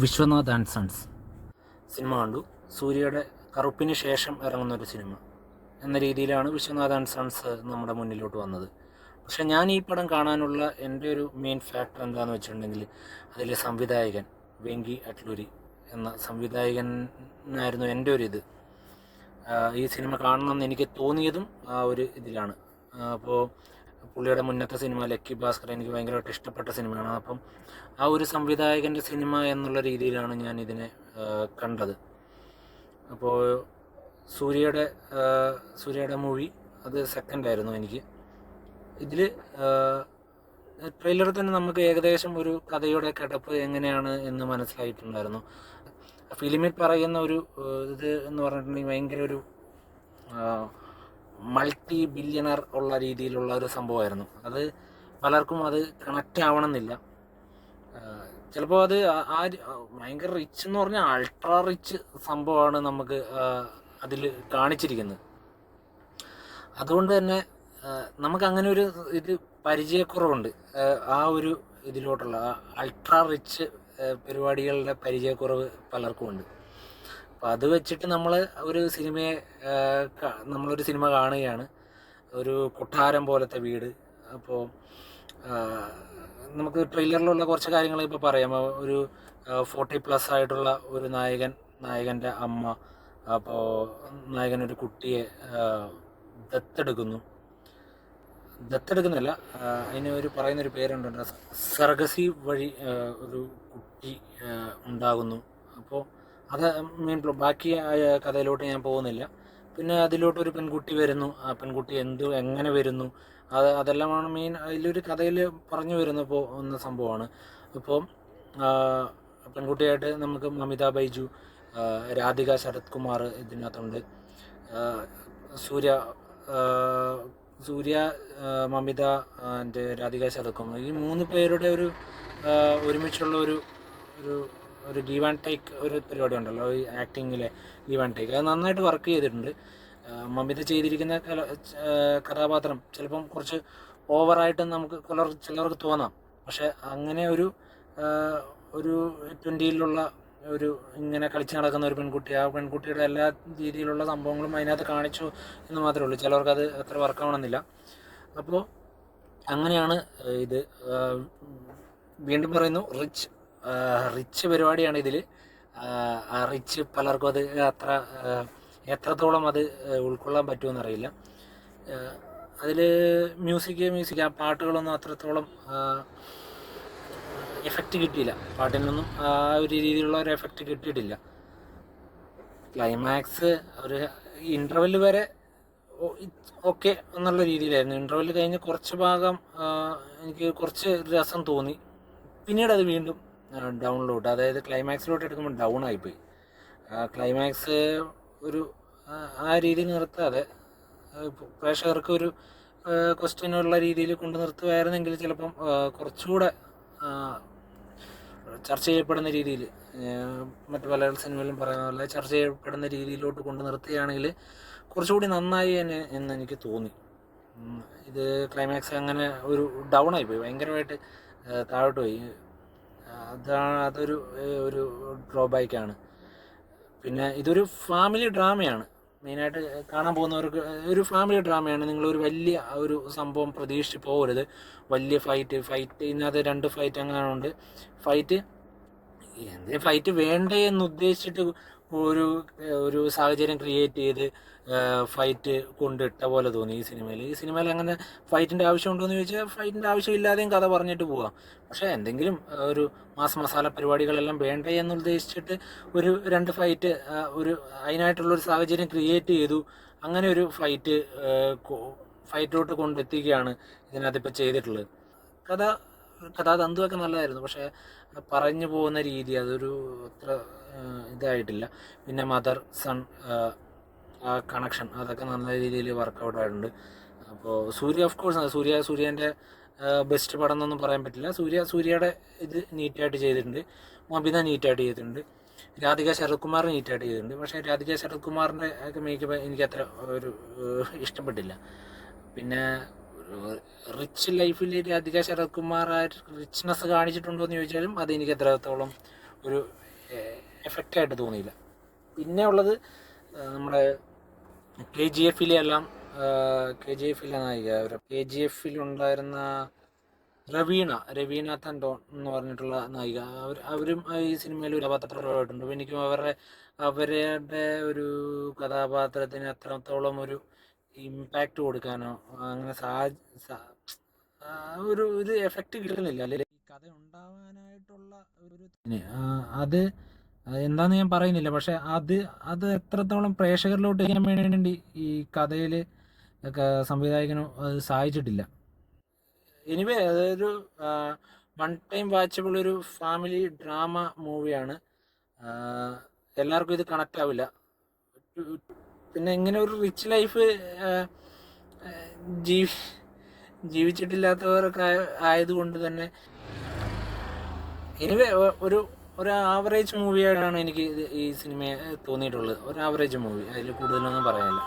Vishwanath and sons cinema കണ്ടു. സൂര്യയുടെ കറുപ്പിന് ശേഷം ഇറങ്ങുന്നൊരു സിനിമ എന്ന രീതിയിലാണ് വിശ്വനാഥ് ആൻഡ് സൺസ് നമ്മുടെ മുന്നിലോട്ട് വന്നത്. പക്ഷേ ഞാൻ ഈ പടം കാണാനുള്ള എൻ്റെ ഒരു മെയിൻ ഫാക്ടർ എന്താണെന്ന് വെച്ചിട്ടുണ്ടെങ്കിൽ അതിലെ സംവിധായകൻ വെങ്കി അറ്റ്ലൂരി എന്ന സംവിധായകനായിരുന്നു എൻ്റെ ഒരു ഇത്. ഈ സിനിമ കാണണമെന്ന് എനിക്ക് തോന്നിയതും ആ ഒരു ഇതിലാണ്. അപ്പോൾ പുള്ളിയുടെ മുന്നത്തെ സിനിമ ലക്കി ഭാസ്കർ എനിക്ക് ഭയങ്കരമായിട്ട് ഇഷ്ടപ്പെട്ട സിനിമയാണ്. അപ്പം ആ ഒരു സംവിധായകൻ്റെ സിനിമ എന്നുള്ള രീതിയിലാണ് ഞാൻ ഇതിനെ കണ്ടത്. അപ്പോൾ സൂര്യയുടെ മൂവി അത് സെക്കൻഡായിരുന്നു എനിക്ക്. ഇതിൽ ട്രെയിലറിൽ തന്നെ നമുക്ക് ഏകദേശം ഒരു കഥയുടെ കിടപ്പ് എങ്ങനെയാണ് എന്ന് മനസ്സിലായിട്ടുണ്ടായിരുന്നു. ഫിലിമിൽ പറയുന്ന ഒരു ഇത് എന്ന് പറഞ്ഞിട്ടുണ്ടെങ്കിൽ ഭയങ്കര ഒരു മൾട്ടി ബില്യണർ ഉള്ള രീതിയിലുള്ള ഒരു സംഭവമായിരുന്നു. അത് പലർക്കും അത് കണക്റ്റ് ആവണമെന്നില്ല. ചിലപ്പോൾ അത് ഭയങ്കര റിച്ച് എന്ന് പറഞ്ഞാൽ അൾട്രാ റിച്ച് സംഭവമാണ് നമുക്ക് അതിൽ കാണിച്ചിരിക്കുന്നത്. അതുകൊണ്ട് തന്നെ നമുക്ക് അങ്ങനെ ഒരു ഇത് പരിചയക്കുറവുണ്ട്. ആ ഒരു ഇതിലോട്ടുള്ള അൾട്രാ റിച്ച് പരിപാടികളുടെ പരിചയക്കുറവ് പലർക്കും ഉണ്ട്. അപ്പോൾ അത് വെച്ചിട്ട് നമ്മളൊരു സിനിമ കാണുകയാണ്. ഒരു കൊട്ടാരം പോലത്തെ വീട്. അപ്പോൾ നമുക്ക് ട്രെയിലറിലുള്ള കുറച്ച് കാര്യങ്ങൾ ഇപ്പോൾ പറയാം. ഒരു 40+ ആയിട്ടുള്ള ഒരു നായകൻ്റെ അമ്മ. അപ്പോൾ നായകനൊരു കുട്ടിയെ ദത്തെടുക്കുന്നില്ല, അതിന് പറയുന്നൊരു പേരുണ്ട്. സർഗസി വഴി ഒരു കുട്ടി ഉണ്ടാകുന്നു. അപ്പോൾ അത് മെയിൻ ബാക്കി കഥയിലോട്ട് ഞാൻ പോകുന്നില്ല. പിന്നെ അതിലോട്ടൊരു പെൺകുട്ടി വരുന്നു. ആ പെൺകുട്ടി എങ്ങനെ വരുന്നു, അതെല്ലാമാണ് മെയിൻ അതിലൊരു കഥയിൽ പറഞ്ഞു വരുന്ന സംഭവമാണ്. അപ്പോൾ പെൺകുട്ടിയായിട്ട് നമുക്ക് മമിത ബൈജു, രാധിക ശരത് കുമാർ ഇതിനകത്തുണ്ട്. സൂര്യ, മമിത ആൻഡ് രാധിക ശരത് കുമാർ, ഈ 3 പേരുടെ ഒരു ഒരുമിച്ചുള്ള ഒരു ഒരു ഗീവ് ആൻഡ് ടേക്ക് ഒരു പരിപാടി ഉണ്ടല്ലോ ഈ ആക്ടിങ്ങിലെ ഗീവ് ആൻഡ് ടേക്ക്. അത് നന്നായിട്ട് വർക്ക് ചെയ്തിട്ടുണ്ട്. മമിത ചെയ്തിരിക്കുന്ന കഥാപാത്രം ചിലപ്പം കുറച്ച് ഓവറായിട്ട് നമുക്ക് ചിലർക്ക് തോന്നാം. പക്ഷെ അങ്ങനെ ഒരു 20-ലുള്ള ഒരു ഇങ്ങനെ കളിച്ച് നടക്കുന്ന ഒരു പെൺകുട്ടി, ആ പെൺകുട്ടിയുടെ എല്ലാ രീതിയിലുള്ള സംഭവങ്ങളും അതിനകത്ത് കാണിച്ചു എന്ന് മാത്രമേ ഉള്ളൂ. ചിലർക്കത് അത്ര വർക്കാവണമെന്നില്ല. അപ്പോൾ അങ്ങനെയാണ് ഇത്. വീണ്ടും പറയുന്നു, റിച്ച് പരിപാടിയാണ് ഇതിൽ. ആ റിച്ച് പലർക്കും അത് എത്രത്തോളം അത് ഉൾക്കൊള്ളാൻ പറ്റുമെന്നറിയില്ല. അതിൽ മ്യൂസിക് ആ പാട്ടുകളൊന്നും അത്രത്തോളം എഫക്റ്റ് കിട്ടിയില്ല. പാട്ടിനൊന്നും ആ ഒരു രീതിയിലുള്ള ഒരു എഫക്റ്റ് കിട്ടിയിട്ടില്ല. ക്ലൈമാക്സ് ഒരു ഇൻ്റർവെൽ വരെ ഓക്കെ എന്നുള്ള രീതിയിലായിരുന്നു. ഇൻ്റർവെൽ കഴിഞ്ഞ് കുറച്ച് ഭാഗം എനിക്ക് കുറച്ച് രസം തോന്നി. പിന്നീട് അത് വീണ്ടും ഡൗണിലോട്ട്, അതായത് ക്ലൈമാക്സിലോട്ട് എടുക്കുമ്പോൾ ഡൗൺ ആയിപ്പോയി. ക്ലൈമാക്സ് ഒരു ആ രീതിയിൽ നിർത്താതെ പ്രേക്ഷകർക്ക് ഒരു ക്വസ്റ്റ്യനുള്ള രീതിയിൽ കൊണ്ട് നിർത്തുകയായിരുന്നെങ്കിൽ ചിലപ്പം കുറച്ചുകൂടെ ചർച്ച ചെയ്യപ്പെടുന്ന രീതിയിൽ, മറ്റു പല സിനിമയിലും പറയുന്ന പോലെ ചർച്ച ചെയ്യപ്പെടുന്ന രീതിയിലോട്ട് കൊണ്ട് നിർത്തുകയാണെങ്കിൽ കുറച്ചുകൂടി നന്നായി എന്ന് എനിക്ക് തോന്നി. ഇത് ക്ലൈമാക്സ് അങ്ങനെ ഒരു ഡൗൺ ആയിപ്പോയി, ഭയങ്കരമായിട്ട് താഴോട്ട് പോയി. അതൊരു ഡ്രോബാക്കാണ്. പിന്നെ ഇതൊരു ഫാമിലി ഡ്രാമയാണ്. മെയിനായിട്ട് കാണാൻ പോകുന്നവർക്ക് ഒരു ഫാമിലി ഡ്രാമയാണ്. നിങ്ങളൊരു വലിയ ഒരു സംഭവം പ്രതീക്ഷിച്ച് പോകരുത്. വലിയ ഫൈറ്റ് ഇതിനകത്ത് 2 ഫൈറ്റ് അങ്ങനെ ഉണ്ട്. ഫൈറ്റ് വേണ്ടേ എന്ന് ഉദ്ദേശിച്ചിട്ട് ഒരു സാഹചര്യം ക്രിയേറ്റ് ചെയ്ത് ഫൈറ്റ് കൊണ്ടിട്ട പോലെ തോന്നി ഈ സിനിമയിൽ. അങ്ങനെ ഫൈറ്റിൻ്റെ ആവശ്യമുണ്ടോ എന്ന് ചോദിച്ചാൽ ഫൈറ്റിൻ്റെ ആവശ്യമില്ലാതെയും കഥ പറഞ്ഞിട്ട് പോകാം. പക്ഷേ എന്തെങ്കിലും ഒരു മസാല പരിപാടികളെല്ലാം വേണ്ടേ എന്ന് ഉദ്ദേശിച്ചിട്ട് ഒരു 2 ഫൈറ്റ് അതിനായിട്ടുള്ളൊരു സാഹചര്യം ക്രിയേറ്റ് ചെയ്തു. അങ്ങനെ ഒരു ഫൈറ്റിലോട്ട് കൊണ്ടെത്തിക്കുകയാണ് ഇതിനകത്തിപ്പോൾ ചെയ്തിട്ടുള്ളത്. കഥാതന്തുവൊക്കെ നല്ലതായിരുന്നു. പക്ഷേ പറഞ്ഞു പോകുന്ന രീതി അതൊരു അത്ര ഇതായിട്ടില്ല. പിന്നെ മദർ സൺ ആ കണക്ഷൻ അതൊക്കെ നല്ല രീതിയിൽ വർക്കൗട്ട് ആയിട്ടുണ്ട്. അപ്പോൾ ഓഫ് കോഴ്സ് സൂര്യൻ്റെ ബെസ്റ്റ് പടം എന്നൊന്നും പറയാൻ പറ്റില്ല. സൂര്യയുടെ ഇത് നീറ്റായിട്ട് ചെയ്തിട്ടുണ്ട്. മമിത നീറ്റായിട്ട് ചെയ്തിട്ടുണ്ട്. രാധിക ശരത് കുമാർ നീറ്റായിട്ട് ചെയ്തിട്ടുണ്ട്. പക്ഷേ രാധിക ശരത് കുമാറിൻ്റെ ഒക്കെ മേക്കപ്പ് എനിക്ക് അത്ര ഒരു ഇഷ്ടപ്പെട്ടില്ല. പിന്നെ റിച്ച് ലൈഫിൽ രാധിക ശരത് കുമാർ റിച്ച്നെസ് കാണിച്ചിട്ടുണ്ടോ എന്ന് ചോദിച്ചാലും അത് എനിക്ക് എത്രത്തോളം ഒരു എഫക്റ്റായിട്ട് തോന്നിയില്ല. പിന്നെ ഉള്ളത് നമ്മുടെ KGF-ലെ എല്ലാം KGF-ലെ നായിക, KGF-ലുണ്ടായിരുന്ന രവീണ തൻഡോൺ എന്ന് പറഞ്ഞിട്ടുള്ള നായിക, അവരും ഈ സിനിമയിൽ ഒരു കഥാപാത്രമായിട്ടുണ്ട്. അപ്പോൾ എനിക്കും അവരുടെ ഒരു കഥാപാത്രത്തിന് അത്രത്തോളം ഒരു ഇമ്പാക്റ്റ് കൊടുക്കാനോ അങ്ങനെ ഒരു എഫക്റ്റ് കിട്ടുന്നില്ല. അല്ലെങ്കിൽ ഈ കഥ ഉണ്ടാവാനായിട്ടുള്ള ഒരു അത് എന്താണെന്ന് ഞാൻ പറയുന്നില്ല. പക്ഷെ അത് എത്രത്തോളം പ്രേക്ഷകരിലോട്ട് എത്തിക്കാൻ വേണ്ടി ഈ കഥയിൽ സംവിധായകനും അത് സഹായിച്ചിട്ടില്ല. എനിവേ അതൊരു വൺ ടൈം വാച്ചബിൾ ഒരു ഫാമിലി ഡ്രാമ മൂവിയാണ്. എല്ലാവർക്കും ഇത് കണക്റ്റ് ആവില്ല. പിന്നെ ഇങ്ങനെ ഒരു റിച്ച് ലൈഫ് ജീവിച്ചിട്ടില്ലാത്തവരൊക്കെ ആയതുകൊണ്ട് തന്നെ എനിവേ ഒരു ആവറേജ് മൂവിയായിട്ടാണ് എനിക്ക് ഈ സിനിമയെ തോന്നിയിട്ടുള്ളത്. ഒരു ആവറേജ് മൂവി, അതിൽ കൂടുതലൊന്നും പറയാനില്ല.